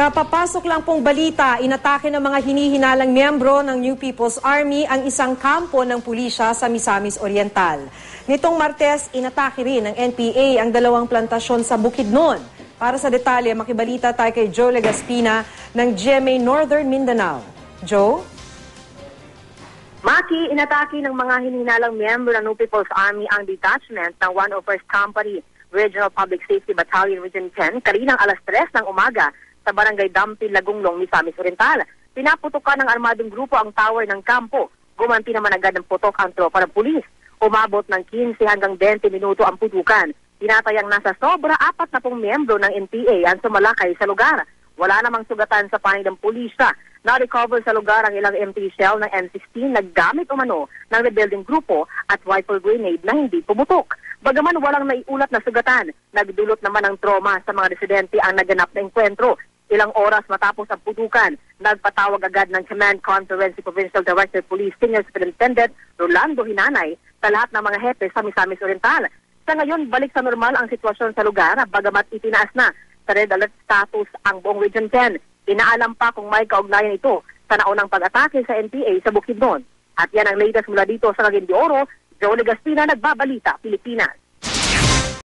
Kapapasok lang pong balita, inatake ng mga hinihinalang miyembro ng New People's Army ang isang kampo ng pulisya sa Misamis Oriental. Nitong Martes, inatake rin ng NPA ang dalawang plantasyon sa Bukidnon. Para sa detalye, makibalita tayo kay Joe Legaspina ng GMA Northern Mindanao. Joe? Maki, inatake ng mga hinihinalang miyembro ng New People's Army ang detachment ng 101st Company Regional Public Safety Battalion Region 10 kaninang alas 3 ng umaga sa Barangay Dampil, Lagunglong, Misamis Oriental. Pinaputukan ng armadong grupo ang tower ng kampo. Gumanti naman agad ng putok ang tropa ng pulis. Umabot ng 15 hanggang 20 minuto ang putukan. Tinatayang nasa sobra 40 miyembro ng NPA ang sumalakay sa lugar. Wala namang sugatan sa panig ng pulisya. Na-recover sa lugar ang ilang empty shell ng M16 na gamit umano ng rebuilding grupo at rifle grenade na hindi pumutok. Bagaman walang naiulat na sugatan, nagdulot naman ng trauma sa mga residente ang naganap na enkwentro. Ilang oras matapos ang putukan, nagpatawag agad ng Command Conference si Provincial Director Police Senior Superintendent Rolando Hinanay sa lahat ng mga hepe sa Misamis Oriental. Sa ngayon, balik sa normal ang sitwasyon sa lugar, bagamat itinaas na sa red alert status ang buong Region 10. Inaalam pa kung may kaugnayan ito sa naunang pag-atake sa NPA sa Bukidnon. At yan ang latest mula dito sa Cagayan de Oro. Joe Legaspina, Nagbabalita, Pilipinas.